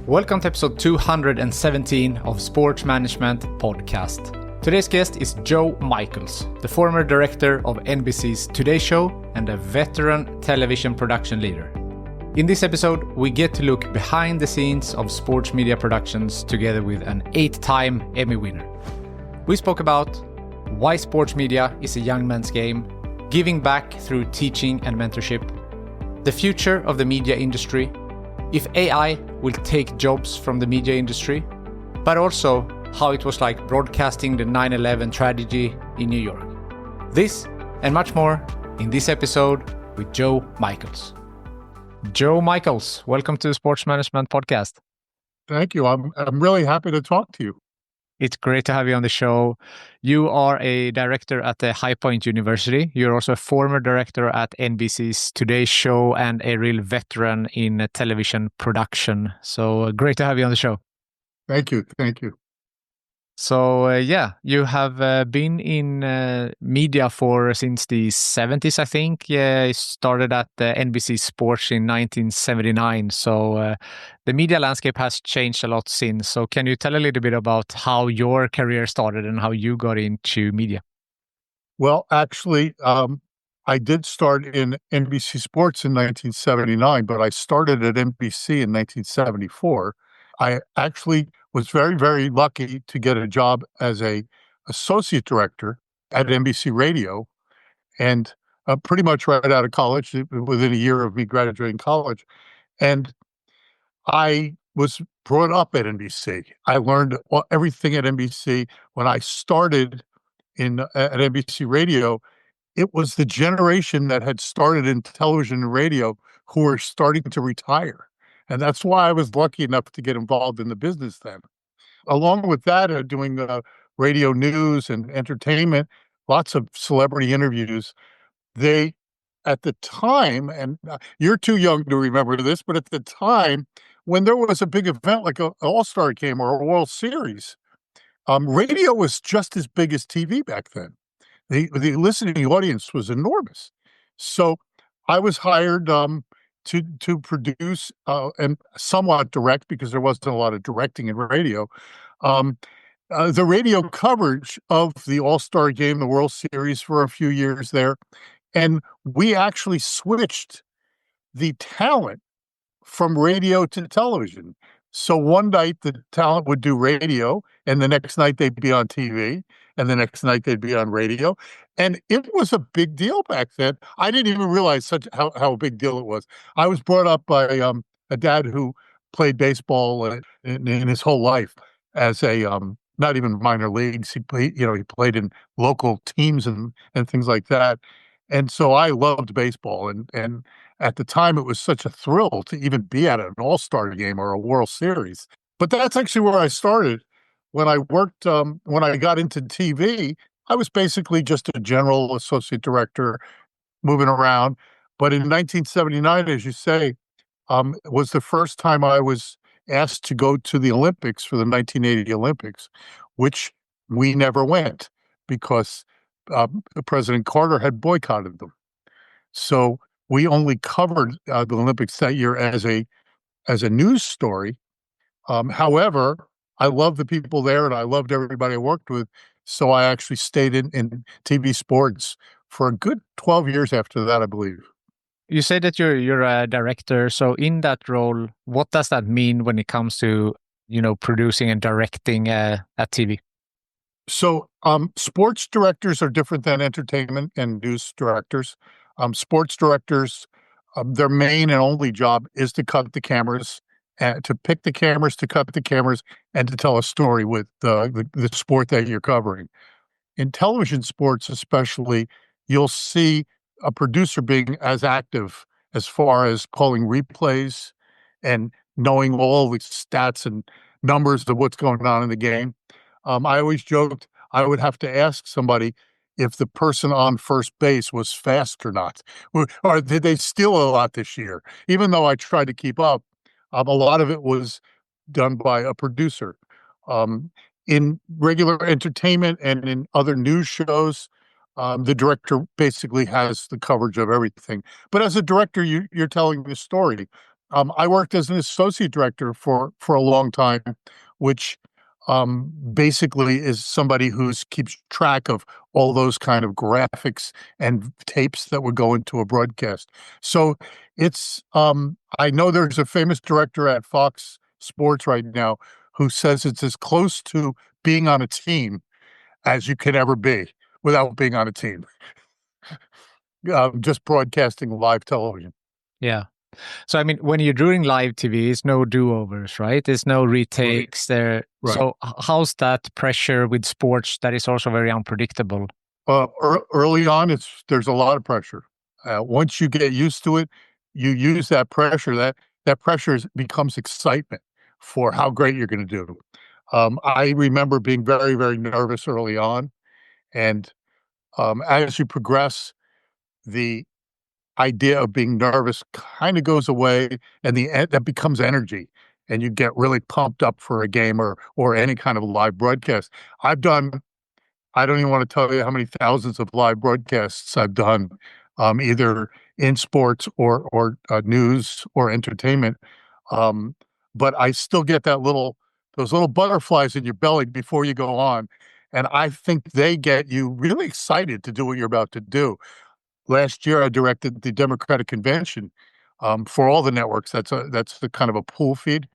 Welcome to episode 217 of Sports Management Podcast. Today's guest is Joe Michaels, the former director of NBC's Today Show and a veteran television production leader. In this episode, we get to look behind the scenes of sports media productions together with an 8-time Emmy winner. We spoke about why sports media is a young man's game, giving back through teaching and mentorship, the future of the media industry, if AI will take jobs from the media industry, but also how it was like broadcasting the 9/11 tragedy in New York. This and much more in this episode with Joe Michaels. Joe Michaels, welcome to the Sports Management Podcast. Thank you. I'm really happy to talk to you. It's great to have you on the show. You are a director at the High Point University. You're also a former director at NBC's Today Show and a real veteran in television production. So great to have you on the show. Thank you. Thank you. So you have been in media since the 70s, I think. You started at NBC Sports in 1979. So the media landscape has changed a lot since. So can you tell a little bit about how your career started and how you got into media? Well, actually, I did start in NBC Sports in 1979, but I started at NBC in 1974. I actually was very, very lucky to get a job as a associate director at NBC Radio, and pretty much right out of college, within a year of me graduating college. And I was brought up at NBC. I learned everything at NBC. When I started at NBC Radio, it was the generation that had started in television and radio who were starting to retire. And that's why I was lucky enough to get involved in the business then. Along with that, doing radio news and entertainment, lots of celebrity interviews. They, at the time, and you're too young to remember this, but at the time, when there was a big event like an All-Star game or a World Series, radio was just as big as TV back then. The listening audience was enormous. So I was hired to produce and somewhat direct, because there wasn't a lot of directing in radio, the radio coverage of the All-Star Game, the World Series, for a few years there. And we actually switched the talent from radio to television. So one night the talent would do radio, and the next night they'd be on TV, and the next night they'd be on radio. And it was a big deal back then. I didn't even realize how big deal it was. I was brought up by a dad who played baseball in his whole life as a not even minor leagues. He played in local teams and things like that. And so I loved baseball. And at the time, it was such a thrill to even be at an All-Star game or a World Series. But that's actually where I started. When I worked, when I got into TV, I was basically just a general associate director moving around. But in 1979, as you say, was the first time I was asked to go to the Olympics for the 1980 Olympics, which we never went because President Carter had boycotted them. So we only covered the Olympics that year as a news story. However, I loved the people there and I loved everybody I worked with. So I actually stayed in TV sports for a good 12 years after that, I believe. You say that you're a director. So in that role, what does that mean when it comes to, producing and directing at TV? So sports directors are different than entertainment and news directors. Sports directors, their main and only job is to cut the cameras, to pick the cameras, to cut the cameras, and to tell a story with the sport that you're covering. In television sports especially, you'll see a producer being as active as far as calling replays and knowing all the stats and numbers of what's going on in the game. I always joked I would have to ask somebody if the person on first base was fast or not, or did they steal a lot this year? Even though I tried to keep up, a lot of it was done by a producer. In regular entertainment and in other news shows, the director basically has the coverage of everything. But as a director, you're telling the story. I worked as an associate director for a long time, which basically is somebody who keeps track of all those kind of graphics and tapes that would go into a broadcast. So it's I know there's a famous director at Fox Sports right now who says it's as close to being on a team as you can ever be without being on a team. Just broadcasting live television. Yeah. So I mean, when you're doing live TV, it's no do-overs, right? There's no retakes there. Right. So how's that pressure with sports that is also very unpredictable? Early on, there's a lot of pressure. Once you get used to it, you use that pressure. That pressure becomes excitement for how great you're going to do. I remember being very, very nervous early on, and as you progress, the idea of being nervous kind of goes away, and that becomes energy, and you get really pumped up for a game or any kind of live broadcast. I've done I don't even want to tell you how many thousands of live broadcasts I've done, either in sports or news or entertainment. Um, but I still get those little butterflies in your belly before you go on, and I think they get you really excited to do what you're about to do. Last year, I directed the Democratic Convention for all the networks. That's the kind of a pool feed,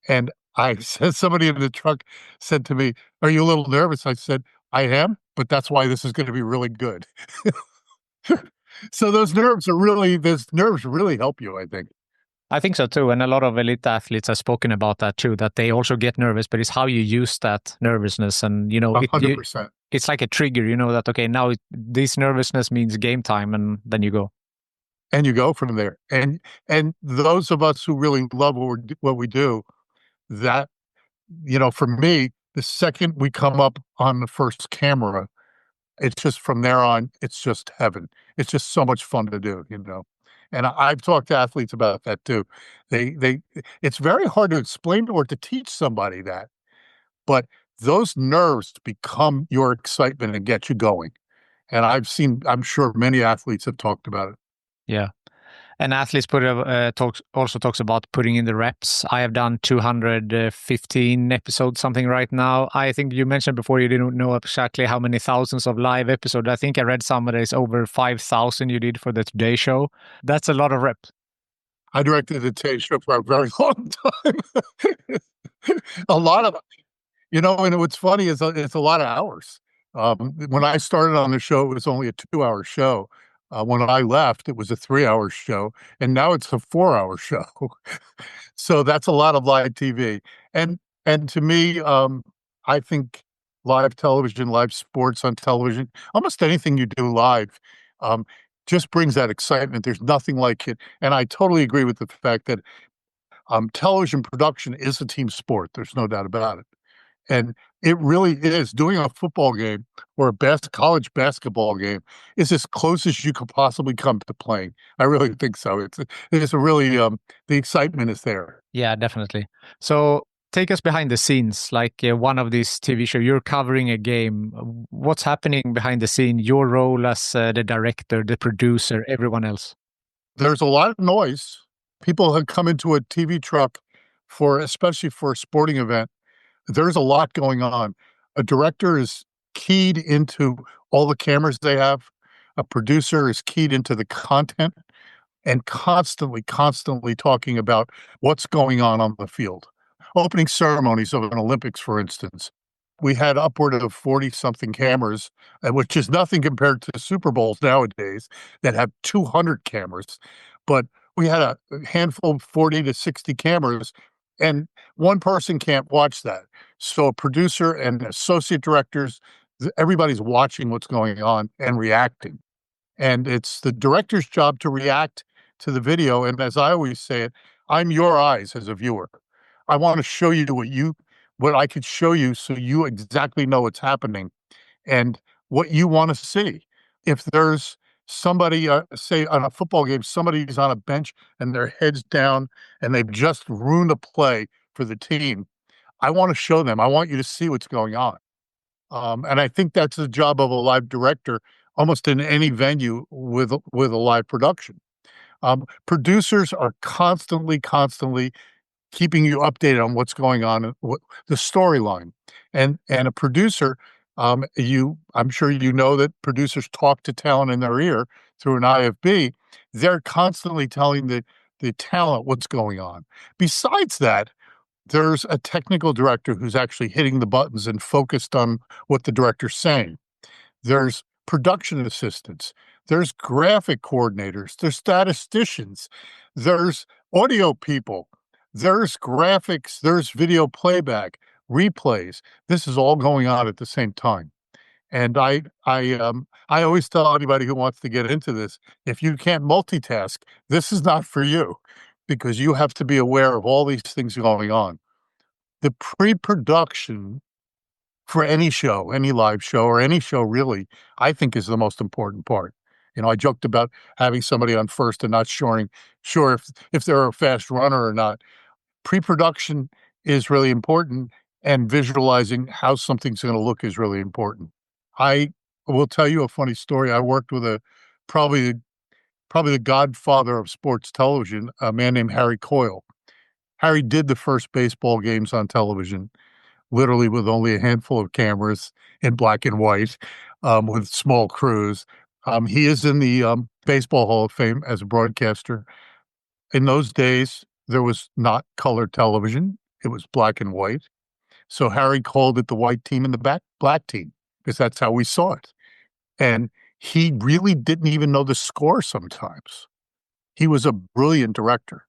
and I said somebody in the truck said to me, "Are you a little nervous?" I said, "I am, but that's why this is gonna be really good." So those nerves really help you, I think. I think so too. And a lot of elite athletes have spoken about that too, that they also get nervous, but it's how you use that nervousness. And, 100%. it's like a trigger, that, okay, now this nervousness means game time, and then you go. And you go from there. And those of us who really love what we do, that for me, the second we come up on the first camera, it's just from there on, it's just heaven. It's just so much fun to do. And I've talked to athletes about that too. It's very hard to explain or to teach somebody that, but those nerves become your excitement and get you going. And I'm sure many athletes have talked about it. Yeah. And athletes also talks about putting in the reps. I have done 215 episodes, something right now. I think you mentioned before you didn't know exactly how many thousands of live episodes. I think I read somewhere that it's over 5,000 you did for the Today Show. That's a lot of reps. I directed the Today Show for a very long time. A lot of, and what's funny is it's a lot of hours. When I started on the show, it was only a 2-hour show. When I left, it was a 3-hour show, and now it's a 4-hour show. So that's a lot of live TV. And to me, I think live television, live sports on television, almost anything you do live, um, just brings that excitement. There's nothing like it. And I totally agree with the fact that television production is a team sport. There's no doubt about it. And it really is. Doing a football game or a college basketball game is as close as you could possibly come to playing. I really think so. It's a really the excitement is there. Yeah, definitely. So take us behind the scenes, like one of these TV shows. You're covering a game. What's happening behind the scene? Your role as the director, the producer, everyone else. There's a lot of noise. People have come into a TV truck especially for a sporting event. There's a lot going on. A director is keyed into all the cameras they have. A producer is keyed into the content and constantly, constantly talking about what's going on the field. Opening ceremonies of an Olympics, for instance, we had upward of 40-something cameras, which is nothing compared to Super Bowls nowadays that have 200 cameras. But we had a handful of 40 to 60 cameras, and one person can't watch that. So a producer and associate directors, everybody's watching what's going on and reacting. And it's the director's job to react to the video. And as I always say it, I'm your eyes as a viewer. I want to show you what I could show you so you exactly know what's happening and what you want to see. If there's somebody, say on a football game, somebody's on a bench and their head's down and they've just ruined a play for the team, I want to show them. I want you to see what's going on. And I think that's the job of a live director, almost in any venue with a live production. Producers are constantly keeping you updated on what's going on, the storyline. And a producer, I'm sure you know that producers talk to talent in their ear through an IFB. They're constantly telling the talent what's going on. Besides that, there's a technical director who's actually hitting the buttons and focused on what the director's saying. There's production assistants, there's graphic coordinators, there's statisticians, there's audio people, there's graphics, there's video playback, replays. This is all going on at the same time. And I always tell anybody who wants to get into this, if you can't multitask, this is not for you, because you have to be aware of all these things going on. The pre-production for any show, any live show, or any show really, I think is the most important part. I joked about having somebody on first and not sure if they're a fast runner or not. Pre-production is really important, and visualizing how something's going to look is really important. I will tell you a funny story. I worked with probably the godfather of sports television, a man named Harry Coyle. Harry did the first baseball games on television, literally with only a handful of cameras in black and white, with small crews. He is in the Baseball Hall of Fame as a broadcaster. In those days, there was not color television. It was black and white. So Harry called it the white team and the black team, because that's how we saw it. And he really didn't even know the score sometimes. He was a brilliant director.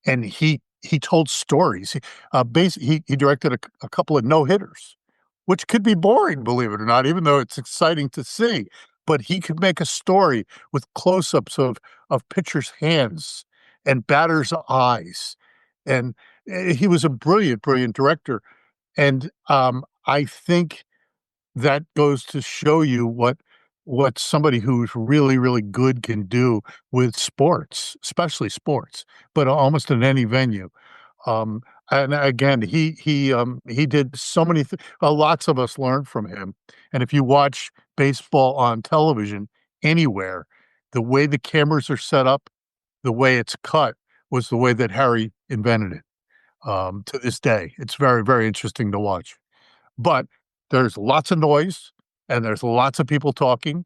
And he told stories. He directed a couple of no-hitters, which could be boring, believe it or not, even though it's exciting to see. But he could make a story with close-ups of pitchers' hands and batters' eyes. And he was a brilliant director. And I think that goes to show you what somebody who's really good can do with sports, especially sports, but almost in any venue. And again, he did so many things. Lots of us learned from him. And if you watch baseball on television anywhere, the way the cameras are set up, the way it's cut, was the way that Harry invented it. To this day, it's very interesting to watch. But there's lots of noise, and there's lots of people talking,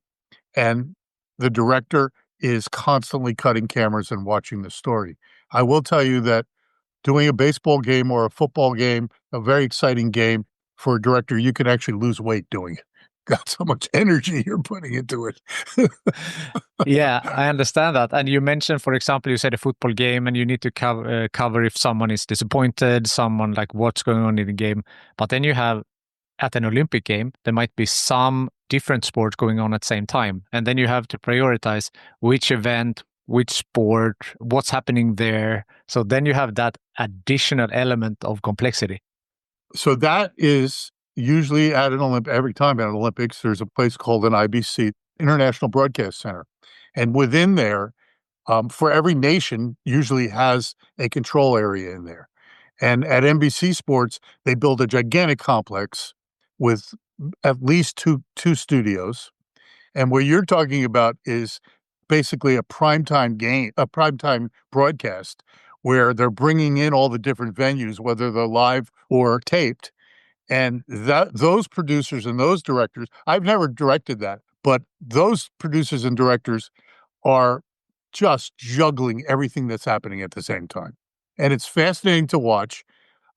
and the director is constantly cutting cameras and watching the story. I will tell you that doing a baseball game or a football game, a very exciting game, for a director, you can actually lose weight doing it. That's how much energy you're putting into it. Yeah, I understand that. And you mentioned, for example, you said a football game, and you need to cover if someone is disappointed, someone like what's going on in the game. But then you have, at an Olympic game, there might be some different sports going on at the same time. And then you have to prioritize which event, which sport, what's happening there. So then you have that additional element of complexity. So that is usually at every time at an Olympics, there's a place called an IBC, International Broadcast Center. And within there, for every nation, usually has a control area in there. And at NBC Sports, they build a gigantic complex with at least two studios. And what you're talking about is basically a primetime game, a primetime broadcast, where they're bringing in all the different venues, whether they're live or taped. And those producers and those directors, I've never directed that, but those producers and directors are just juggling everything that's happening at the same time. And it's fascinating to watch.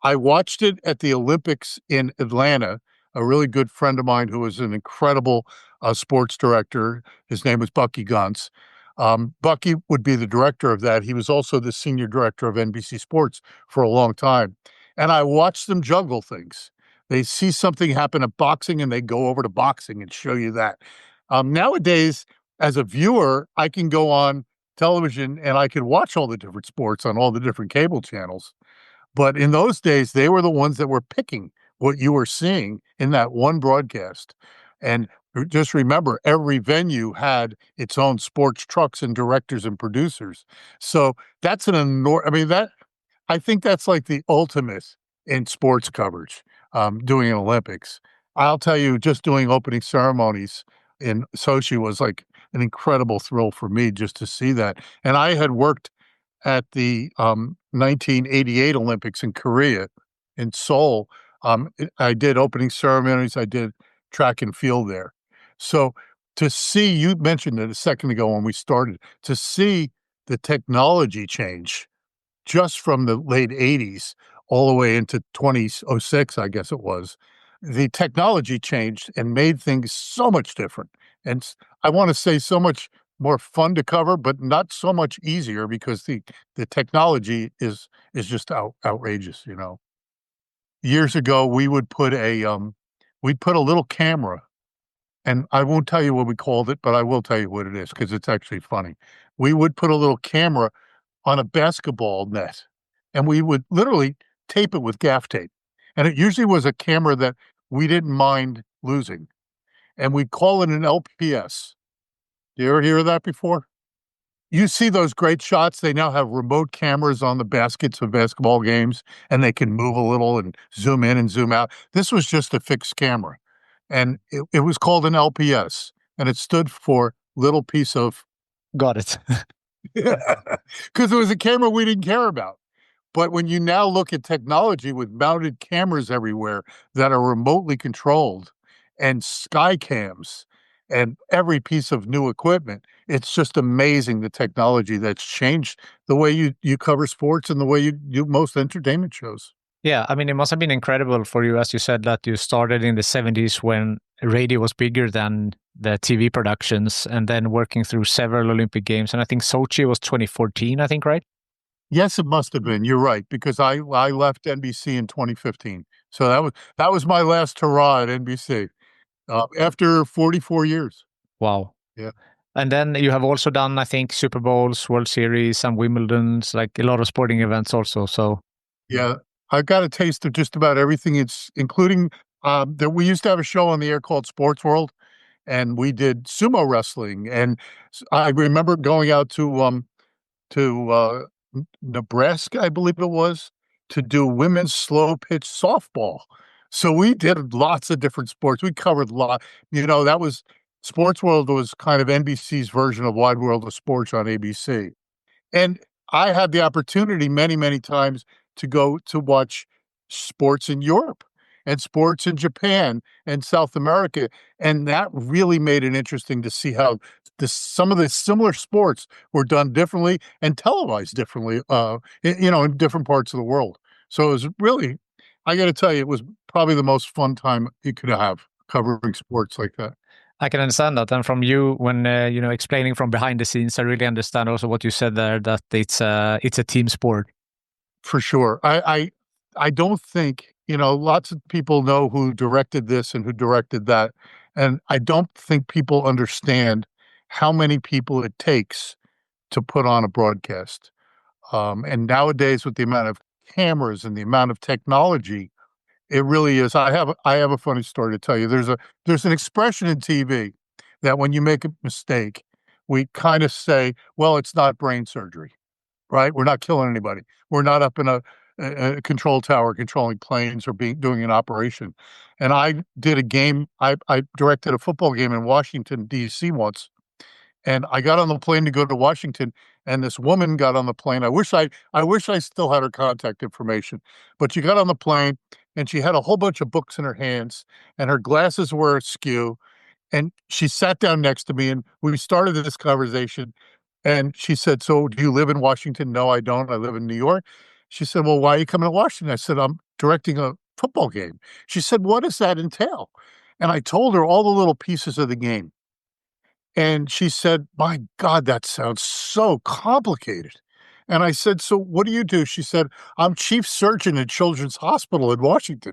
I watched it at the Olympics in Atlanta. A really good friend of mine who was an incredible sports director. His name was Bucky Guntz. Bucky would be the director of that. He was also the senior director of NBC Sports for a long time. And I watched them juggle things. They see something happen at boxing and they go over to boxing and show you that. Nowadays, as a viewer, I can go on television and I can watch all the different sports on all the different cable channels. But in those days, they were the ones that were picking what you were seeing in that one broadcast. And just remember, every venue had its own sports trucks and directors and producers. So that's I think that's like the ultimate in sports coverage, doing an Olympics. I'll tell you, just doing opening ceremonies in Sochi was like an incredible thrill for me just to see that. And I had worked at the 1988 Olympics in Korea, in Seoul. I did opening ceremonies. I did track and field there. So to see, you mentioned it a second ago when we started, to see the technology change just from the late 80s all the way into 2006, I guess it was, the technology changed and made things so much different. And I want to say so much more fun to cover, but not so much easier because the technology is just outrageous, you know. Years ago, we'd put a little camera, and I won't tell you what we called it, but I will tell you what it is because it's actually funny. We would put a little camera on a basketball net, and we would literally tape it with gaff tape. And it usually was a camera that we didn't mind losing, and we'd call it an LPS. You ever hear of that before? You see those great shots, they now have remote cameras on the baskets of basketball games, and they can move a little and zoom in and zoom out. This was just a fixed camera, and it was called an LPS, and it stood for little piece of Got it. because it was a camera we didn't care about. But when you now look at technology with mounted cameras everywhere that are remotely controlled and sky cams and every piece of new equipment, it's just amazing the technology that's changed the way you cover sports and the way you do most entertainment shows. Yeah, I mean, it must have been incredible for you, as you said, that you started in the 70s when radio was bigger than the TV productions, and then working through several Olympic Games. And I think Sochi was 2014, I think, right? Yes, it must have been. You're right, because I left NBC in 2015. So that was my last hurrah at NBC after 44 years. Wow. Yeah. And then you have also done, I think, Super Bowls, World Series, and Wimbledons, like a lot of sporting events also. So Yeah, I've got a taste of just about everything. It's including that we used to have a show on the air called Sports World, and we did sumo wrestling. And I remember going out to Nebraska, I believe it was, to do women's slow pitch softball. So we did lots of different sports. We covered a lot. You know, that was Sports World was kind of NBC's version of Wide World of Sports on ABC. And I had the opportunity many, many times to go to watch sports in Europe and sports in Japan and South America. And that really made it interesting to see how some of the similar sports were done differently and televised differently, in different parts of the world. So it was really, I got to tell you, it was probably the most fun time you could have covering sports like that. I can understand that. And from you, when explaining from behind the scenes, I really understand also what you said there, that it's a team sport. For sure. I don't think, lots of people know who directed this and who directed that. And I don't think people understand how many people it takes to put on a broadcast. And nowadays, with the amount of cameras and the amount of technology, it really is. I have a funny story to tell you. There's an expression in TV that when you make a mistake, we kind of say, well, it's not brain surgery, right? We're not killing anybody. We're not up in a control tower controlling planes or doing an operation. And I did a game. I directed a football game in Washington, D.C. once, and I got on the plane to go to Washington, and this woman got on the plane. I wish I still had her contact information, but she got on the plane and she had a whole bunch of books in her hands, and her glasses were askew. And she sat down next to me, and we started this conversation. And she said, "So do you live in Washington?" "No, I don't. I live in New York." She said, "Well, why are you coming to Washington?" I said, "I'm directing a football game." She said, "What does that entail?" And I told her all the little pieces of the game. And she said, "My God, that sounds so complicated." And I said, "So what do you do?" She said, "I'm chief surgeon at Children's Hospital in Washington."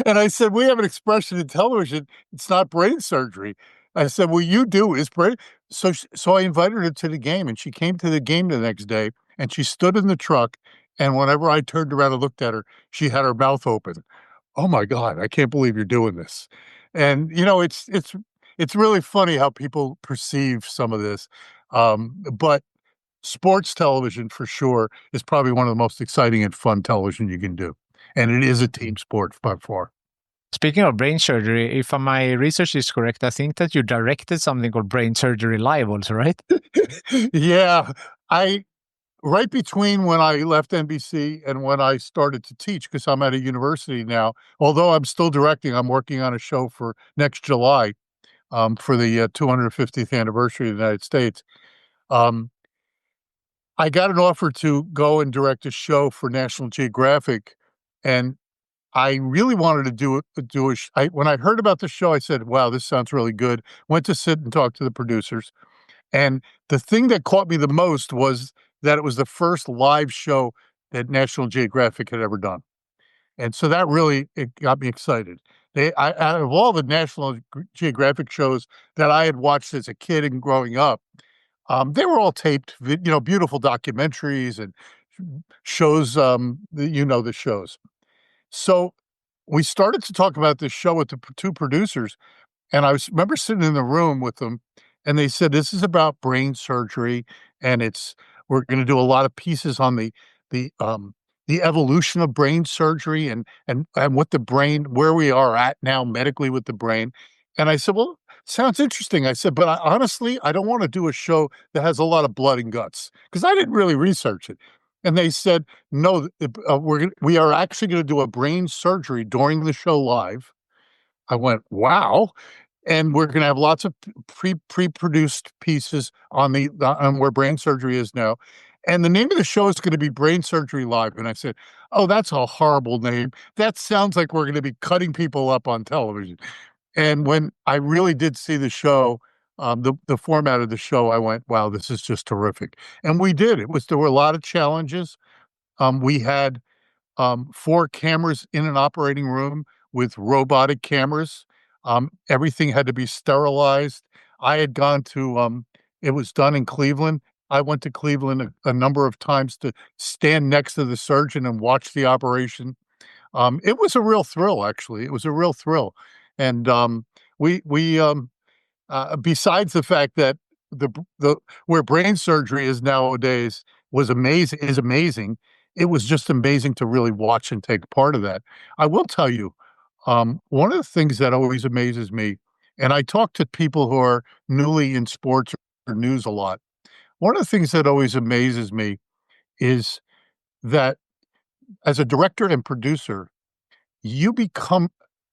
And I said, "We have an expression in television, it's not brain surgery." I said, "What you do is brain." So I invited her to the game, and she came to the game the next day, and she stood in the truck, and whenever I turned around and looked at her, she had her mouth open. "Oh my God, I can't believe you're doing this." And, it's really funny how people perceive some of this. But sports television for sure is probably one of the most exciting and fun television you can do. And it is a team sport by far. Speaking of brain surgery, if my research is correct, I think that you directed something called Brain Surgery Live also, right? Yeah, I right between when I left NBC and when I started to teach, because I'm at a university now, although I'm still directing, I'm working on a show for next July, for the 250th anniversary of the United States. Um, I got an offer to go and direct a show for National Geographic, and I really wanted to when I heard about the show, I said, "Wow, this sounds really good." Went to sit and talk to the producers, and the thing that caught me the most was that it was the first live show that National Geographic had ever done, and so that really it got me excited. Out of all the National Geographic shows that I had watched as a kid and growing up, they were all taped, beautiful documentaries and shows. The shows. So we started to talk about this show with the two producers, and remember sitting in the room with them, and they said, "This is about brain surgery, and we're going to do a lot of pieces on the the evolution of brain surgery and what the brain, where we are at now medically with the brain." And I said, "Well, sounds interesting." I said, "But honestly, I don't want to do a show that has a lot of blood and guts because I didn't really research it." And they said, "No, we are actually going to do a brain surgery during the show live." I went, "Wow." And we're gonna have lots of pre-produced pieces on where brain surgery is now, and the name of the show is gonna be Brain Surgery Live, and I said, "Oh, that's a horrible name. That sounds like we're gonna be cutting people up on television." And when I really did see the show, the format of the show, I went, "Wow, this is just terrific." And we did. There were a lot of challenges. We had 4 cameras in an operating room with robotic cameras. Everything had to be sterilized. I had gone to, it was done in Cleveland. I went to Cleveland a number of times to stand next to the surgeon and watch the operation. It was a real thrill, actually. It was a real thrill. And we besides the fact that the where brain surgery is nowadays is amazing, it was just amazing to really watch and take part of that. I will tell you, one of the things that always amazes me, and I talk to people who are newly in sports or news a lot. One of the things that always amazes me is that as a director and producer, you become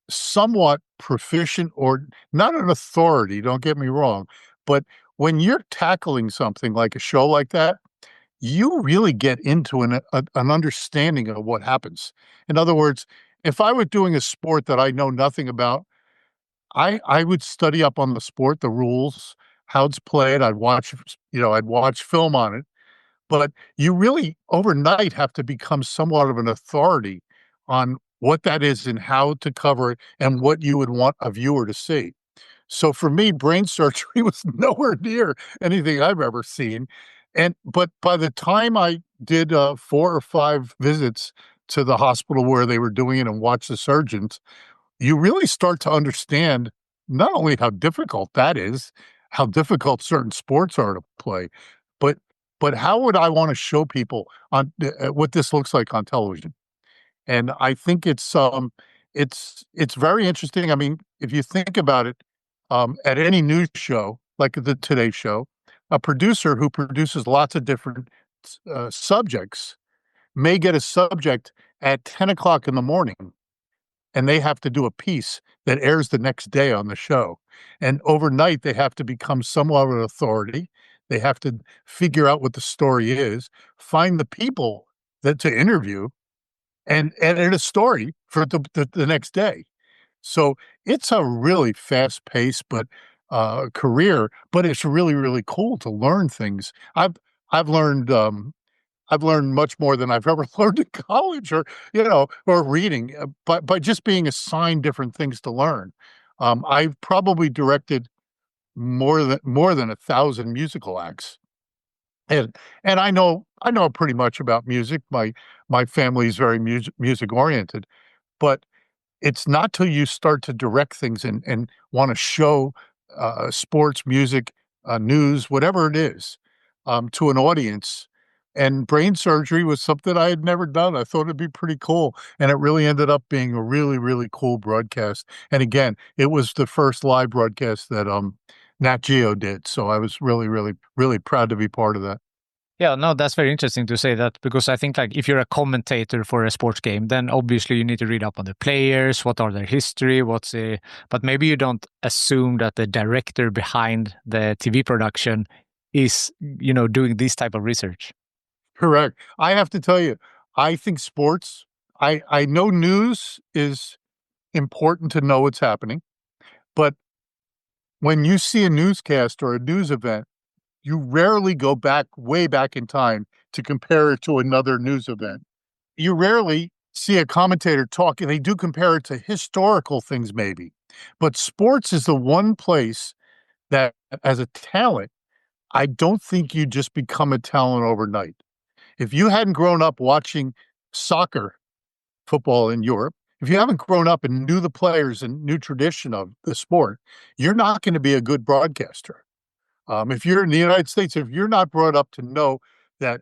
somewhat proficient or not an authority, don't get me wrong, but when you're tackling something like a show like that, you really get into an understanding of what happens. In other words, if I were doing a sport that I know nothing about, I would study up on the sport, the rules, how it's played. I'd watch film on it. But you really overnight have to become somewhat of an authority on what that is and how to cover it and what you would want a viewer to see. So for me, brain surgery was nowhere near anything I've ever seen. But by the time I did 4 or 5 visits to the hospital where they were doing it and watch the surgeons, you really start to understand not only how difficult that is, how difficult certain sports are to play, but how would I want to show people what this looks like on television? And I think it's very interesting. I mean, if you think about it, at any news show like the Today Show, a producer who produces lots of different subjects may get a subject at 10 o'clock in the morning, and they have to do a piece that airs the next day on the show. And overnight, they have to become somewhat of an authority. They have to figure out what the story is, find the people that to interview, and edit a story for the next day. So it's a really fast paced, but career, but it's really, really cool to learn things. I've learned I've learned much more than I've ever learned in college or reading, by just being assigned different things to learn. I've probably directed more than 1,000 musical acts. And I know pretty much about music. My family is very music oriented, but it's not till you start to direct things and wanna show, sports, music, news, whatever it is, to an audience, And brain surgery was something I had never done. I thought it'd be pretty cool. And it really ended up being a really, really cool broadcast. And again, it was the first live broadcast that Nat Geo did. So I was really, really, really proud to be part of that. Yeah, no, that's very interesting to say that because I think like if you're a commentator for a sports game, then obviously you need to read up on the players, what are their history, but maybe you don't assume that the director behind the TV production is, doing this type of research. Correct. I have to tell you, I think sports, I know news is important to know what's happening, but when you see a newscast or a news event, you rarely go back way back in time to compare it to another news event. You rarely see a commentator talking. They do compare it to historical things, maybe. But sports is the one place that, as a talent, I don't think you just become a talent overnight. If you hadn't grown up watching soccer football in Europe, if you haven't grown up and knew the players and knew tradition of the sport, you're not going to be a good broadcaster. If you're in the United States, if you're not brought up to know that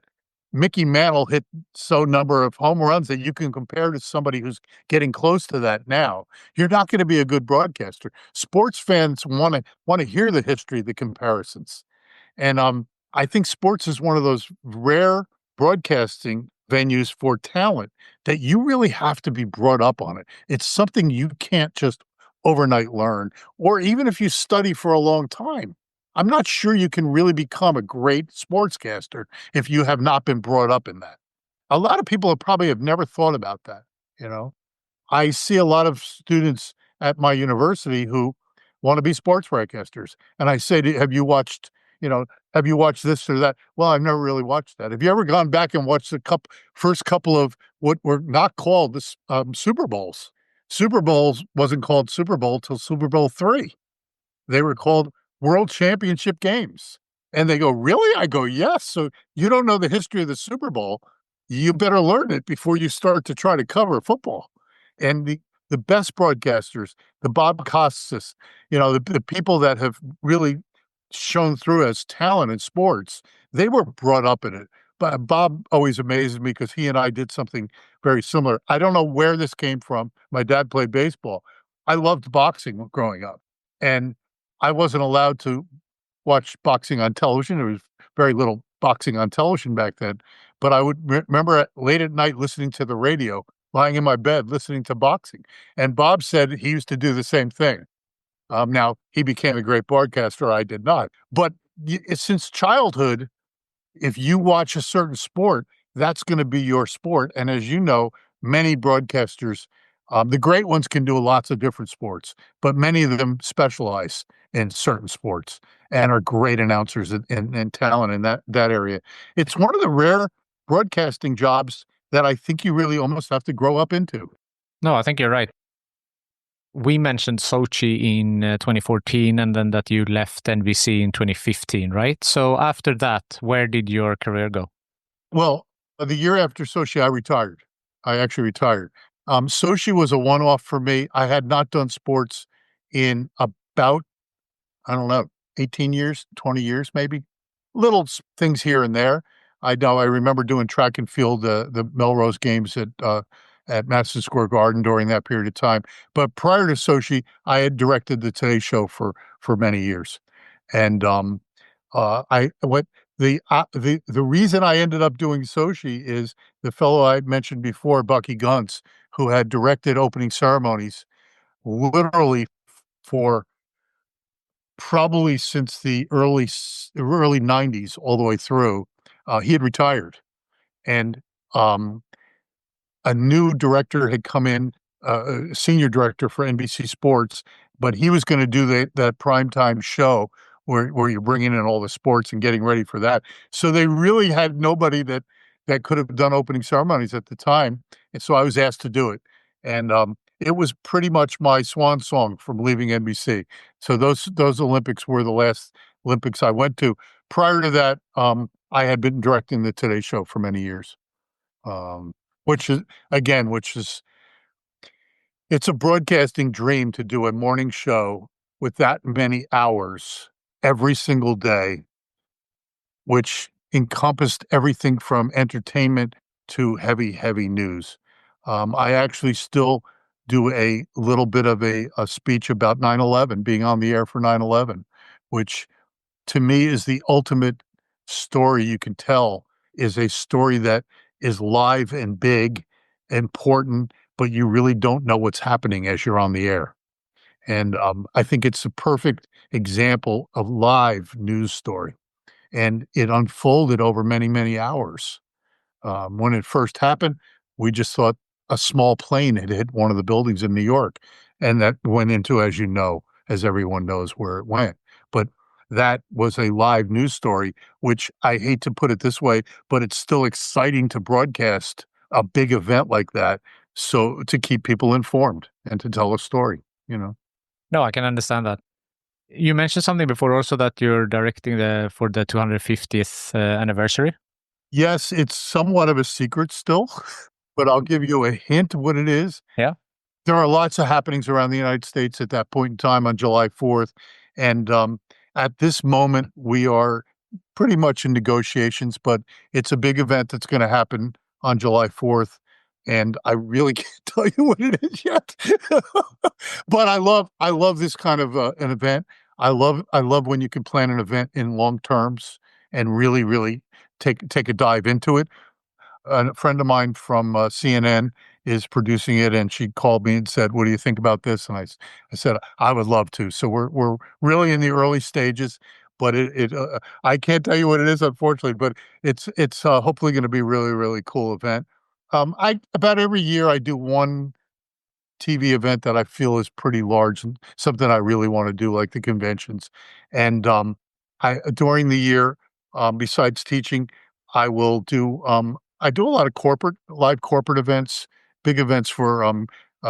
Mickey Mantle hit so number of home runs that you can compare to somebody who's getting close to that now, you're not going to be a good broadcaster. Sports fans want to hear the history, the comparisons. And I think sports is one of those rare broadcasting venues for talent that you really have to be brought up on it. It's something you can't just overnight learn, or even if you study for a long time. I'm not sure you can really become a great sportscaster if you have not been brought up in that. A lot of people probably have never thought about that, you know? I see a lot of students at my university who want to be sports broadcasters. And I say, have you watched, you know, have you watched this or that? Well, I've never really watched that. Have you ever gone back and watched the first couple of what were not called this Super Bowls? Super Bowls wasn't called Super Bowl till Super Bowl III. They were called World Championship games. And they go, really? I go, yes. So you don't know the history of the Super Bowl. You better learn it before you start to try to cover football. And the best broadcasters, the Bob Costas, the people that have really shown through as talent in sports, they were brought up in it. But Bob always amazes me because he and I did something very similar. I don't know where this came from. My dad played baseball. I loved boxing growing up. And I wasn't allowed to watch boxing on television. There was very little boxing on television back then. But I would remember late at night listening to the radio, lying in my bed listening to boxing. And Bob said he used to do the same thing. Now, he became a great broadcaster. I did not. But since childhood, if you watch a certain sport, that's going to be your sport. And as you know, many broadcasters, the great ones can do lots of different sports, but many of them specialize in certain sports and are great announcers and talent in that area. It's one of the rare broadcasting jobs that I think you really almost have to grow up into. No, I think you're right. We mentioned Sochi in 2014 and then that you left NBC in 2015, right? So after that, where did your career go? Well, the year after Sochi, I retired. I actually retired. Sochi was a one-off for me. I had not done sports in about, I don't know, 18 years, 20 years, maybe. Little things here and there. I know I remember doing track and field, the Melrose games at Madison Square Garden during that period of time. But prior to Sochi, I had directed the Today Show for many years. And the reason I ended up doing Sochi is the fellow I mentioned before, Bucky Gunts, who had directed opening ceremonies literally for probably since the early 90s all the way through. He had retired, and a new director had come in, a senior director for NBC Sports, but he was going to do that primetime show where you're bringing in all the sports and getting ready for that. So they really had nobody that could have done opening ceremonies at the time, and so I was asked to do it. And it was pretty much my swan song from leaving NBC. So those Olympics were the last Olympics I went to. Prior to that, I had been directing the Today Show for many years. Which is it's a broadcasting dream to do a morning show with that many hours every single day, which encompassed everything from entertainment to heavy, heavy news. I actually still do a little bit of a speech about 9/11, being on the air for 9/11, which to me is the ultimate story you can tell, is a story that is live and big, important, but you really don't know what's happening as you're on the air. And I think it's a perfect example of live news story. And it unfolded over many, many hours. When it first happened, we just thought a small plane had hit one of the buildings in New York, and that went into, as you know, as everyone knows, where it went. But that was a live news story, which I hate to put it this way, but it's still exciting to broadcast a big event like that. So to keep people informed and to tell a story, you know. No, I can understand that. You mentioned something before also that you're directing for the 250th anniversary. Yes, it's somewhat of a secret still, but I'll give you a hint of what it is. Yeah. There are lots of happenings around the United States at that point in time on July 4th, and, at this moment, we are pretty much in negotiations, but it's a big event that's gonna happen on July 4th, and I really can't tell you what it is yet. But I love this kind of, an event. I love when you can plan an event in long terms and really, really take a dive into it. A friend of mine from CNN is producing it, and she called me and said, "What do you think about this?" And I said, "I would love to." So we're really in the early stages, but I can't tell you what it is, unfortunately, but it's hopefully going to be a really, really cool event. I about every year I do one TV event that I feel is pretty large and something I really want to do, like the conventions. And I during the year, besides teaching, I do a lot of live corporate events, big events for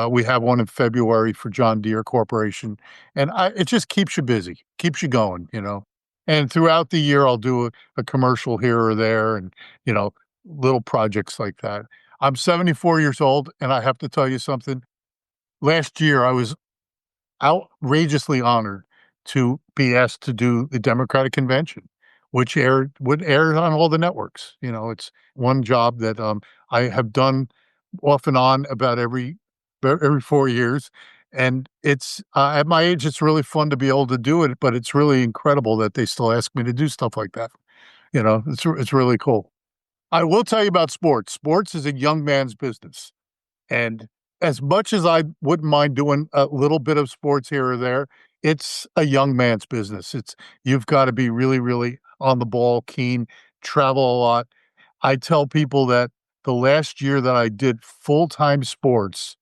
we have one in February for John Deere Corporation, and it just keeps you busy, keeps you going, you know. And throughout the year, I'll do a commercial here or there, and you know, little projects like that. I'm 74 years old, and I have to tell you something. Last year, I was outrageously honored to be asked to do the Democratic Convention, which would air on all the networks. You know, it's one job that, I have done off and on about every 4 years, and it's, at my age, it's really fun to be able to do it, but it's really incredible that they still ask me to do stuff like that. You know, it's really cool. I will tell you about sports. Sports is a young man's business. And as much as I wouldn't mind doing a little bit of sports here or there, it's a young man's business. You've got to be really, really on the ball, keen, travel a lot. I tell people that the last year that I did full-time sports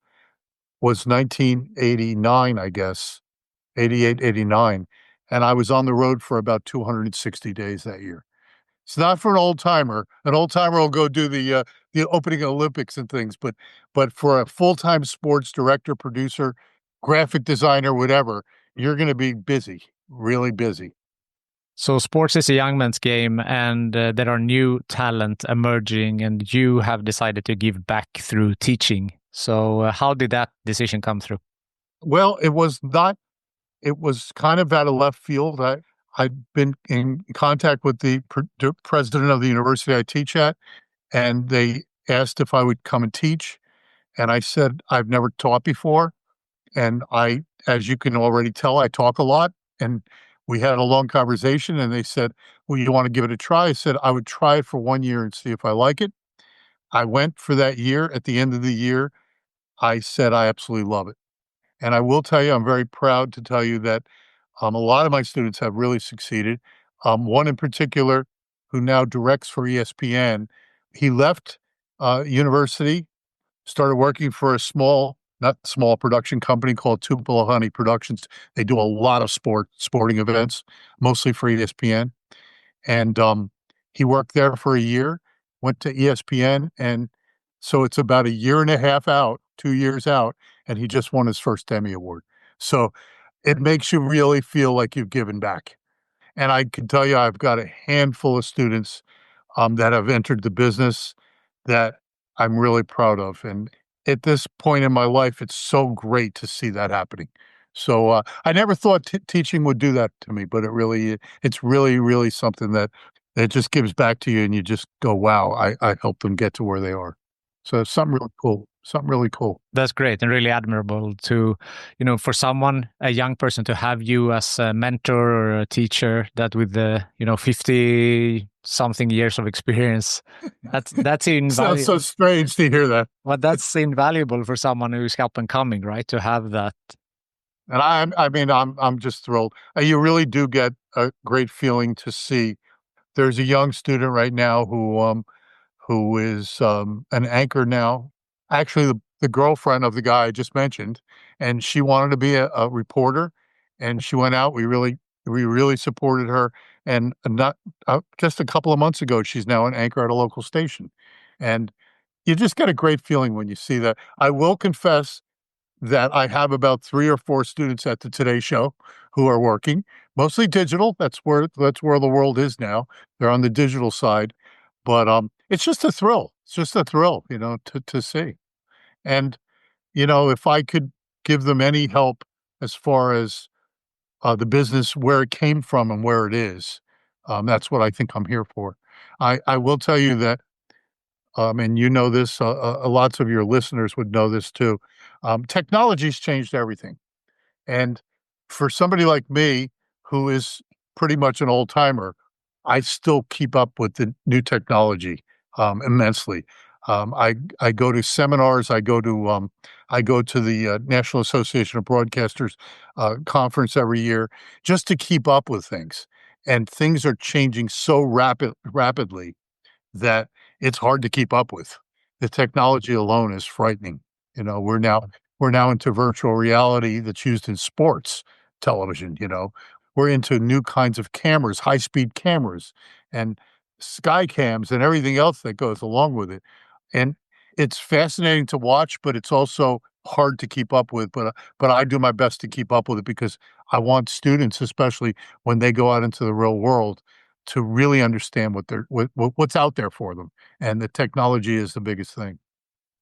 was 1989, I guess, 88, 89. And I was on the road for about 260 days that year. It's not for an old timer. An old timer will go do the opening Olympics and things, but for a full-time sports director, producer, graphic designer, whatever, you're gonna be busy, really busy. So sports is a young man's game, and there are new talent emerging, and you have decided to give back through teaching. So how did that decision come through? Well, it was kind of out of left field. I'd been in contact with the president of the university I teach at, and they asked if I would come and teach, and I said, "I've never taught before." And as you can already tell, I talk a lot. And we had a long conversation and they said, "Well, you want to give it a try?" I said, "I would try it for 1 year and see if I like it." I went for that year. At the end of the year, I said, "I absolutely love it." And I will tell you, I'm very proud to tell you that a lot of my students have really succeeded. One in particular, who now directs for ESPN, he left university, started working for a not small production company called Tupelo Honey Productions. They do a lot of sporting events, mostly for ESPN. And he worked there for a year, went to ESPN, and so it's about a year and a half out, 2 years out, and he just won his first Emmy Award. So it makes you really feel like you've given back. And I can tell you, I've got a handful of students that have entered the business that I'm really proud of. And at this point in my life, it's so great to see that happening. So I never thought teaching would do that to me, but it's really, really something that It just gives back to you and you just go, wow, I helped them get to where they are. So it's something really cool. Something really cool. That's great and really admirable to, for someone, a young person, to have you as a mentor or a teacher that with the, 50 something years of experience. That's Sounds so invaluable. strange to hear that. But that's invaluable for someone who's up and coming, right? To have that. And I'm just thrilled. You really do get a great feeling to see. There's a young student right now who is an anchor now. Actually, the girlfriend of the guy I just mentioned, and she wanted to be a reporter, and she went out. We really supported her, and not just a couple of months ago, she's now an anchor at a local station, and you just get a great feeling when you see that. I will confess that I have about 3 or 4 students at the Today Show who are working, mostly digital. That's where the world is now. They're on the digital side, but, it's just a thrill. It's just a thrill, to see. And, if I could give them any help as far as, the business, where it came from and where it is, that's what I think I'm here for. I will tell you that, and you know this, lots of your listeners would know this too. Technology's changed everything. And for somebody like me, who is pretty much an old timer, I still keep up with the new technology immensely. I go to seminars. I go to the National Association of Broadcasters conference every year just to keep up with things. And things are changing so rapidly that it's hard to keep up with. The technology alone is frightening. We're now into virtual reality that's used in sports television. We're into new kinds of cameras, high-speed cameras, and sky cams and everything else that goes along with it. And it's fascinating to watch, but it's also hard to keep up with. But I do my best to keep up with it because I want students, especially when they go out into the real world, to really understand what's out there for them. And the technology is the biggest thing.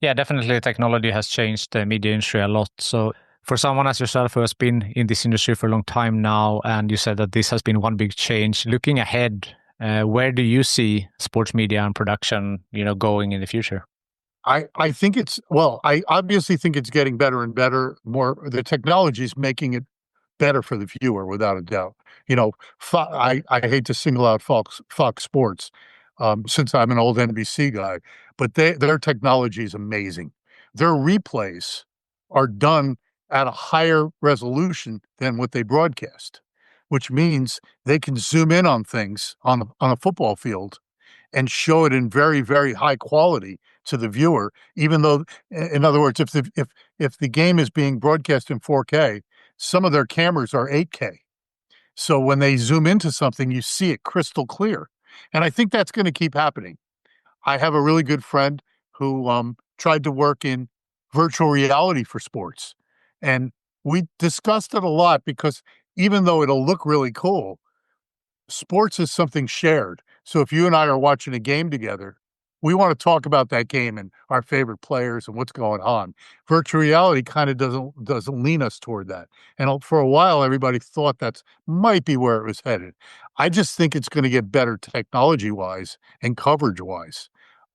Yeah, definitely technology has changed the media industry a lot. So for someone as yourself who has been in this industry for a long time now, and you said that this has been one big change, looking ahead, where do you see sports media and production, going in the future? I think I obviously think it's getting better and better. The technology is making it better for the viewer, without a doubt. I hate to single out Fox Sports, since I'm an old NBC guy, but their technology is amazing. Their replays are done at a higher resolution than what they broadcast, which means they can zoom in on things on a football field and show it in very, very high quality to the viewer, even though, in other words, if the game is being broadcast in 4K, some of their cameras are 8K. So when they zoom into something, you see it crystal clear. And I think that's going to keep happening. I have a really good friend who tried to work in virtual reality for sports. And we discussed it a lot because even though it'll look really cool, sports is something shared. So if you and I are watching a game together, we want to talk about that game and our favorite players and what's going on. Virtual reality kind of doesn't lean us toward that. And for a while, everybody thought that might be where it was headed. I just think it's going to get better technology wise and coverage wise.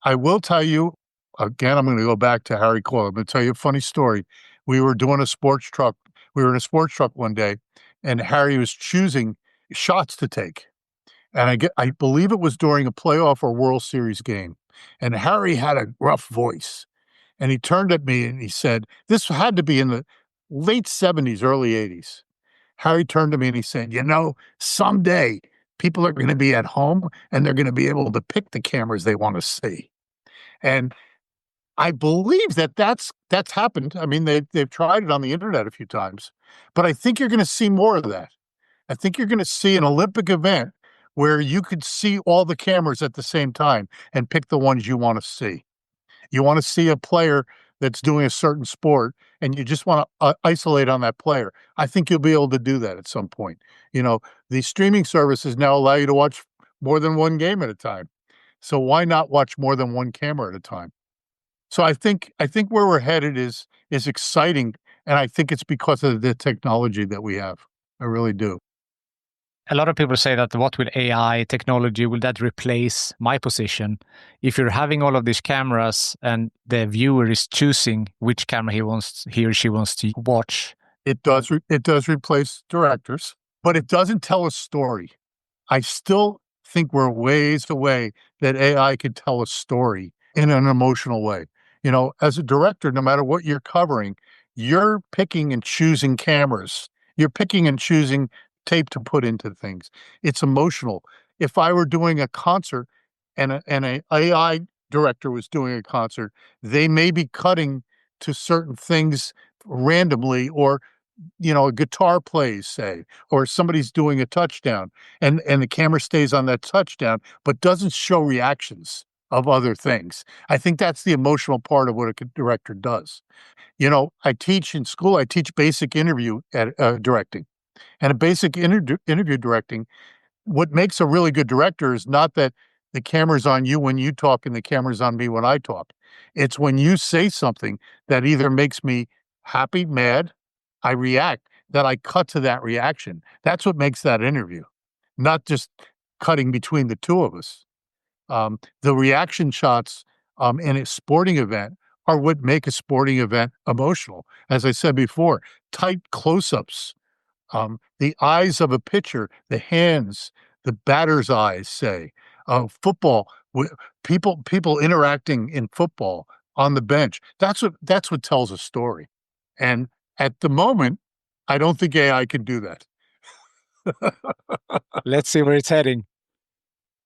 I will tell you again. I'm going to go back to Harry Coyle. I'm going to tell you a funny story. We were doing a sports truck. We were in a sports truck one day, and Harry was choosing shots to take. And I believe it was during a playoff or World Series game. And Harry had a rough voice. And he turned at me and he said, this had to be in the late 70s, early 80s. Harry turned to me and he said, someday people are going to be at home and they're going to be able to pick the cameras they want to see. And I believe that's happened. I mean, they've tried it on the internet a few times, but I think you're going to see more of that. I think you're going to see an Olympic event where you could see all the cameras at the same time and pick the ones you want to see. You want to see a player that's doing a certain sport and you just want to isolate on that player. I think you'll be able to do that at some point. These streaming services now allow you to watch more than one game at a time. So why not watch more than one camera at a time? So I think where we're headed is exciting, and I think it's because of the technology that we have. I really do. A lot of people say that what will AI technology, will that replace my position? If you're having all of these cameras and the viewer is choosing which camera he or she wants to watch. It does replace directors, but it doesn't tell a story. I still think we're ways away that AI could tell a story in an emotional way. As a director, no matter what you're covering, you're picking and choosing cameras. You're picking and choosing tape to put into things. It's emotional. If I were doing a concert and a AI director was doing a concert, they may be cutting to certain things randomly, or a guitar plays, say, or somebody's doing a touchdown, and the camera stays on that touchdown, but doesn't show reactions of other things. I think that's the emotional part of what a director does. I teach in school, I teach basic interview directing. And a basic interview directing, what makes a really good director is not that the camera's on you when you talk and the camera's on me when I talk. It's when you say something that either makes me happy, mad, I react, that I cut to that reaction. That's what makes that interview, not just cutting between the two of us. The reaction shots in a sporting event are what make a sporting event emotional. As I said before, tight close-ups, the eyes of a pitcher, the hands, the batter's eyes, say, football, people interacting in football on the bench. That's what tells a story. And at the moment, I don't think AI can do that. Let's see where it's heading.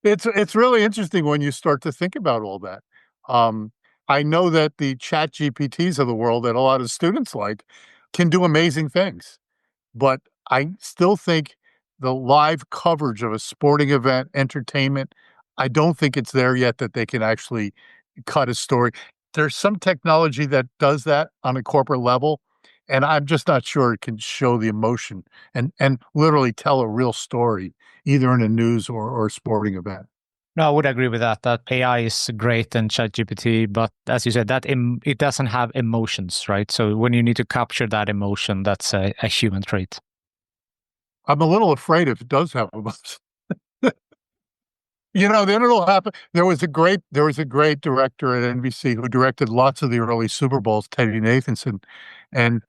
It's really interesting when you start to think about all that. Um, I know that the chat GPTs of the world that a lot of students like can do amazing things. But I still think the live coverage of a sporting event, entertainment, I don't think it's there yet that they can actually cut a story. There's some technology that does that on a corporate level, and I'm just not sure it can show the emotion and literally tell a real story, either in a news or sporting event. No, I would agree with that. That AI is great and ChatGPT, but as you said, it doesn't have emotions, right? So when you need to capture that emotion, that's a human trait. I'm a little afraid if it does have emotion. Then it'll happen. There was a great director at NBC who directed lots of the early Super Bowls, Teddy Nathanson, and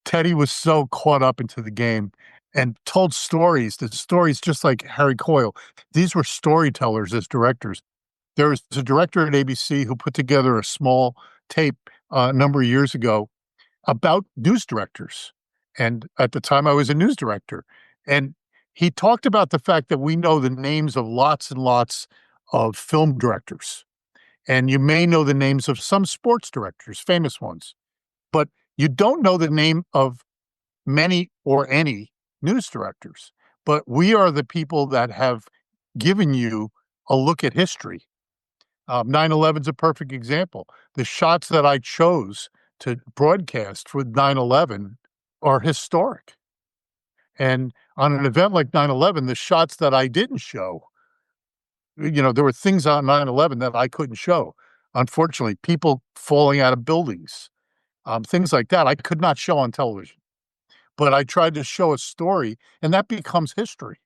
Teddy was so caught up into the game and told stories. The stories, just like Harry Coyle, these were storytellers as directors. There was a director at ABC who put together a small tape a number of years ago about news directors. And at the time, I was a news director. And he talked about the fact that we know the names of lots and lots of film directors. And you may know the names of some sports directors, famous ones, but you don't know the name of many or any news directors. But we are the people that have given you a look at history. 9/11 is a perfect example. The shots that I chose to broadcast for 9/11 are historic. And on an event like 9/11, the shots that I didn't show, there were things on 9/11 that I couldn't show. Unfortunately, people falling out of buildings, things like that, I could not show on television. But I tried to show a story, and that becomes history.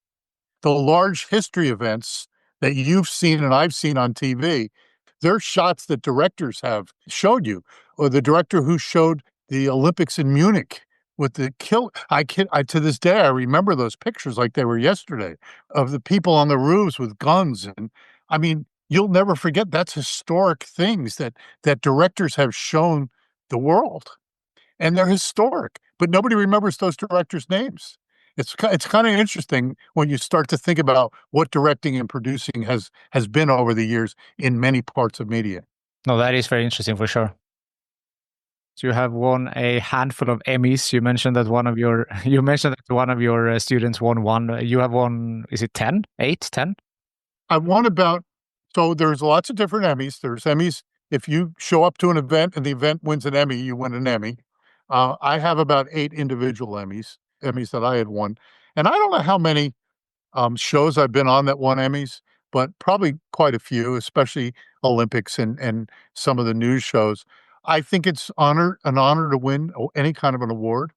The large history events that you've seen and I've seen on TV, they're shots that directors have showed you, or the director who showed the Olympics in Munich with the kill. To this day, I remember those pictures like they were yesterday of the people on the roofs with guns. And I mean, you'll never forget, that's historic things that directors have shown the world, and they're historic, but nobody remembers those directors' names. It's kind of interesting when you start to think about what directing and producing has been over the years in many parts of media. No, that is very interesting for sure. So you have won a handful of Emmys. You mentioned that one of your students won one. You have won, is it 10? 8, 10? I won about So there's lots of different Emmys. There's Emmys. If you show up to an event and the event wins an Emmy, you win an Emmy. I have about 8 individual Emmys that I had won. And I don't know how many shows I've been on that won Emmys, but probably quite a few, especially Olympics and some of the news shows. I think it's an honor to win any kind of an award.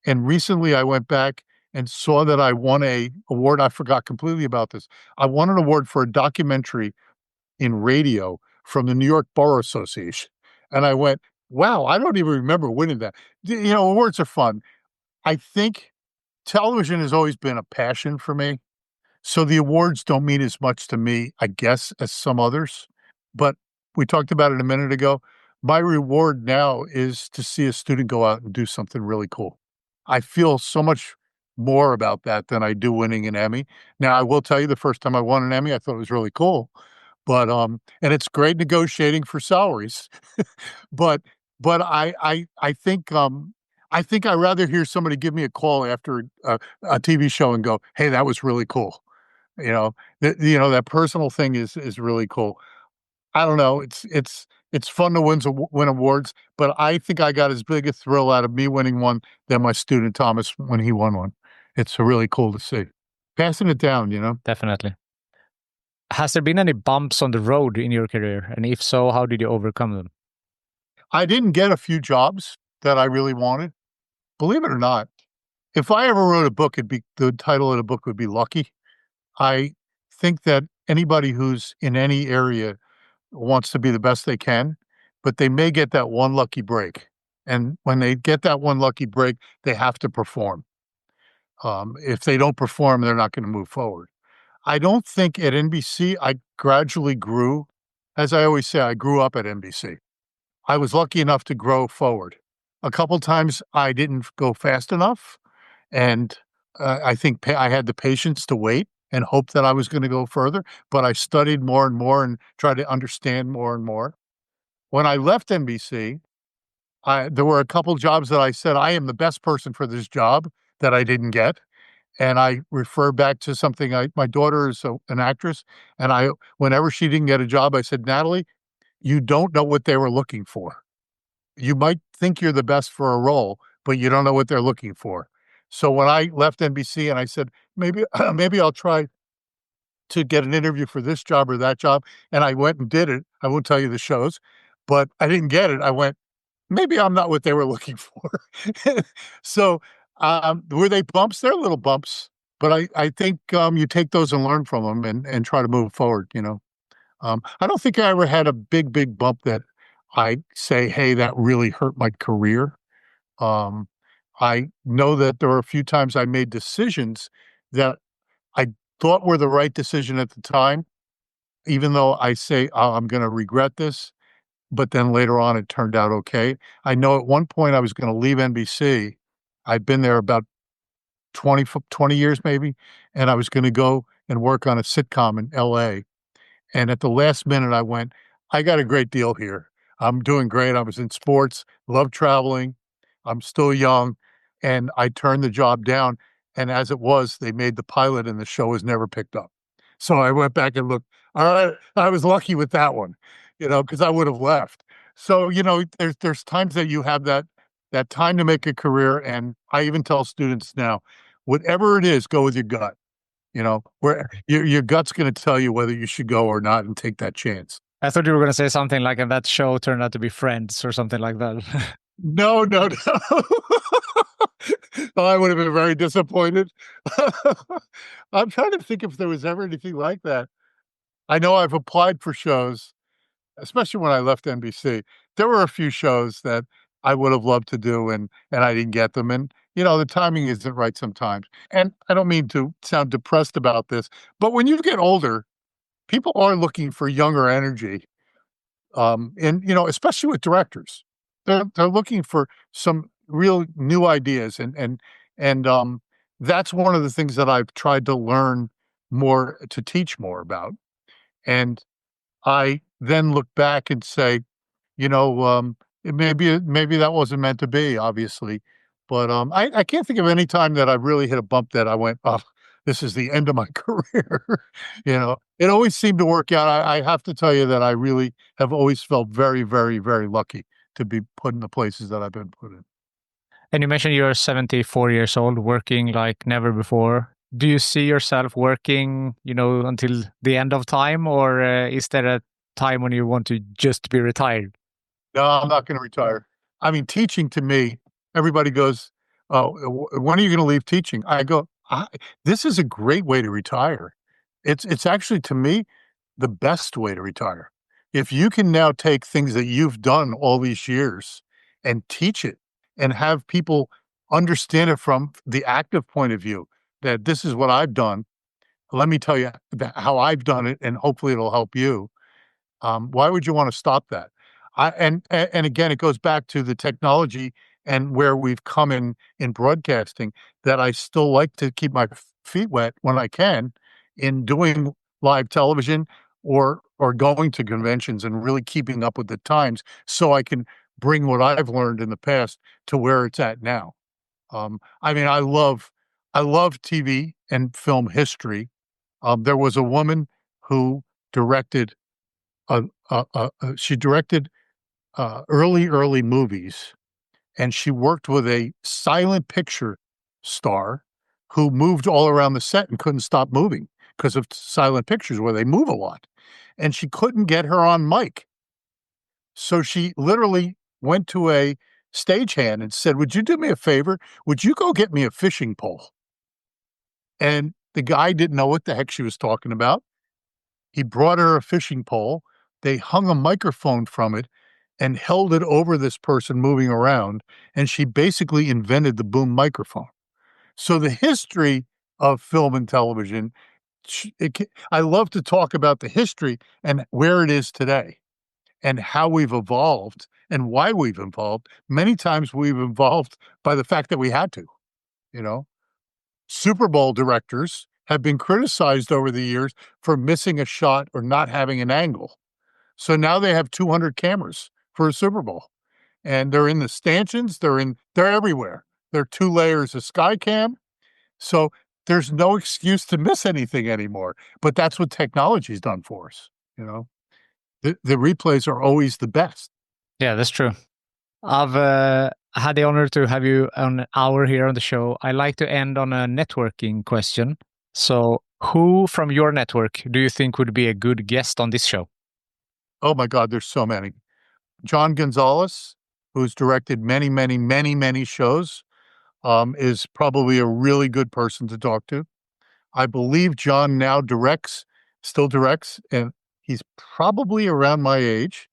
And recently I went back and saw that I won a award. I forgot completely about this. I won an award for a documentary in radio from the New York Borough Association. And I went, wow, I don't even remember winning that. Awards are fun. I think television has always been a passion for me. So the awards don't mean as much to me, I guess, as some others. But we talked about it a minute ago. My reward now is to see a student go out and do something really cool. I feel so much more about that than I do winning an Emmy. Now, I will tell you the first time I won an Emmy, I thought it was really cool. But and it's great negotiating for salaries. But I think I'd rather hear somebody give me a call after a TV show and go, "Hey, that was really cool." That personal thing is really cool. I don't know. It's fun to win awards, but I think I got as big a thrill out of me winning one than my student Thomas when he won one. It's really cool to see. Passing it down. Definitely. Has there been any bumps on the road in your career? And if so, how did you overcome them? I didn't get a few jobs that I really wanted. Believe it or not, if I ever wrote a book, the title of the book would be Lucky. I think that anybody who's in any area wants to be the best they can, but they may get that one lucky break. And when they get that one lucky break, they have to perform. If they don't perform, they're not going to move forward. I don't think at NBC, I gradually grew. As I always say, I grew up at NBC. I was lucky enough to grow forward. A couple times I didn't go fast enough, and I think I had the patience to wait and hope that I was going to go further, but I studied more and more and tried to understand more and more. When I left NBC, there were a couple jobs that I said, I am the best person for this job that I didn't get. And I refer back to something my daughter is an actress, and whenever she didn't get a job, I said, Natalie, you don't know what they were looking for. You might think you're the best for a role, but you don't know what they're looking for. So when I left NBC and I said, maybe I'll try to get an interview for this job or that job, and I went and did it. I won't tell you the shows, but I didn't get it. I went, maybe I'm not what they were looking for. So were they bumps? They're little bumps, but I think you take those and learn from them and try to move forward. I don't think I ever had a big bump that I say, hey, that really hurt my career. I know that there were a few times I made decisions that I thought were the right decision at the time, even though I say, oh, I'm going to regret this. But then later on, it turned out okay. I know at one point I was going to leave NBC. I'd been there about 20 years maybe, and I was going to go and work on a sitcom in LA. And at the last minute, I went, I got a great deal here. I'm doing great. I was in sports, love traveling. I'm still young. And I turned the job down. And as it was, they made the pilot and the show was never picked up. So I went back and looked. All right, I was lucky with that one, because I would have left. So, there's times that you have that time to make a career. And I even tell students now, whatever it is, go with your gut. Where your gut's going to tell you whether you should go or not and take that chance. I thought you were going to say something like, and that show turned out to be Friends or something like that. No. I would have been very disappointed. I'm trying to think if there was ever anything like that. I know I've applied for shows, especially when I left NBC. There were a few shows that I would have loved to do, and I didn't get them. And, the timing isn't right sometimes. And I don't mean to sound depressed about this, but when you get older, people are looking for younger energy. And, especially with directors, they're looking for some real new ideas. And that's one of the things that I've tried to learn more, to teach more about. And I then look back and say, maybe that wasn't meant to be, obviously. But I can't think of any time that I really hit a bump that I went, oh, this is the end of my career. It always seemed to work out. I have to tell you that I really have always felt very, very, very lucky to be put in the places that I've been put in. And you mentioned you're 74 years old, working like never before. Do you see yourself working, until the end of time, or is there a time when you want to just be retired? No, I'm not going to retire. I mean, teaching to me, everybody goes, oh, when are you going to leave teaching? I go, this is a great way to retire. It's actually, to me, the best way to retire. If you can now take things that you've done all these years and teach it and have people understand it from the active point of view, that this is what I've done. Let me tell you how I've done it, and hopefully it'll help you. Why would you want to stop that? And again, it goes back to the technology and where we've come in broadcasting, that I still like to keep my feet wet when I can in doing live television or going to conventions and really keeping up with the times, so I can bring what I've learned in the past to where it's at now. I mean, I love TV and film history. There was a woman who directed she directed early movies, and she worked with a silent picture star who moved all around the set and couldn't stop moving because of silent pictures where they move a lot. And she couldn't get her on mic. So she literally went to a stagehand and said, "Would you do me a favor? Would you go get me a fishing pole?" And the guy didn't know what the heck she was talking about. He brought her a fishing pole. They hung a microphone from it and held it over this person moving around, and she basically invented the boom microphone. So the history of film and television, I love to talk about the history and where it is today and how we've evolved and why we've evolved. Many times we've evolved by the fact that we had to, you know. Super Bowl directors have been criticized over the years for missing a shot or not having an angle. So now they have 200 cameras for a Super Bowl, and they're in the stanchions, they're everywhere. They're 2 layers of sky cam. So there's no excuse to miss anything anymore. But that's what technology's done for us, you know. The replays are always the best. Yeah, that's true. I've had the honor to have you an hour here on the show. I like to end on a networking question. So who from your network do you think would be a good guest on this show? Oh my God, there's so many. John Gonzalez, who's directed many shows, is probably a really good person to talk to. I believe John now still directs, and he's probably around my age.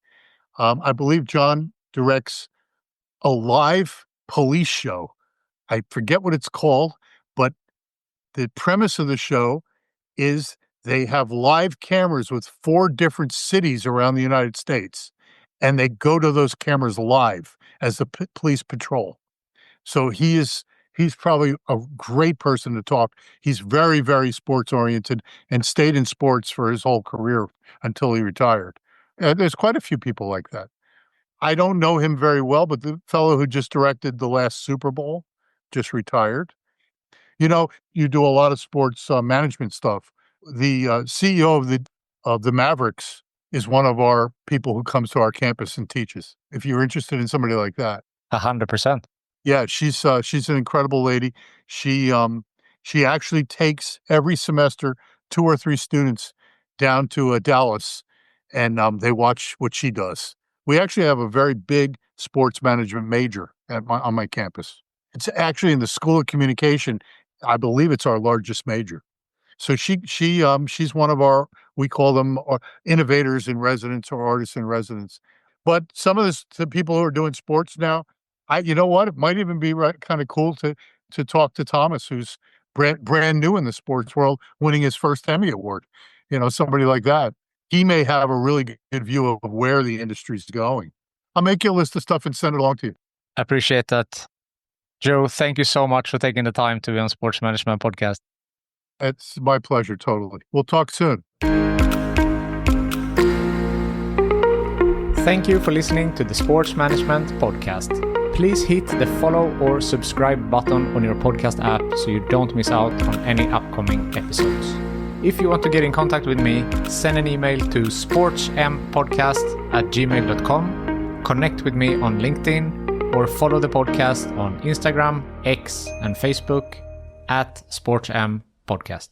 I believe John directs a live police show. I forget what it's called, but the premise of the show is they have live cameras with 4 different cities around the United States, and they go to those cameras live as the police patrol. So he's probably a great person to talk. He's very sports oriented and stayed in sports for his whole career until he retired. There's quite a few people like that. I don't know him very well, but the fellow who just directed the last Super Bowl just retired. You know, you do a lot of sports management stuff. The CEO of the Mavericks is one of our people who comes to our campus and teaches. If you're interested in somebody like that, 100%. yeah, she's an incredible lady. She actually takes every semester 2 or 3 students down to Dallas, and they watch what she does. We actually have a very big sports management major on my campus. It's actually in the School of Communication. I believe it's our largest major. So she's one of our, we call them innovators in residence or artists in residence. But some of the people who are doing sports now, you know what? It might even be kind of cool to talk to Thomas, who's brand new in the sports world, winning his first Emmy Award. You know, somebody like that. He may have a really good view of where the industry's going. I'll make you a list of stuff and send it along to you. I appreciate that. Joe, thank you so much for taking the time to be on Sports Management Podcast. It's my pleasure, totally. We'll talk soon. Thank you for listening to the Sports Management Podcast. Please hit the follow or subscribe button on your podcast app so you don't miss out on any upcoming episodes. If you want to get in contact with me, send an email to sportsmpodcast@gmail.com, connect with me on LinkedIn, or follow the podcast on Instagram, X, and Facebook @SportsM Podcast.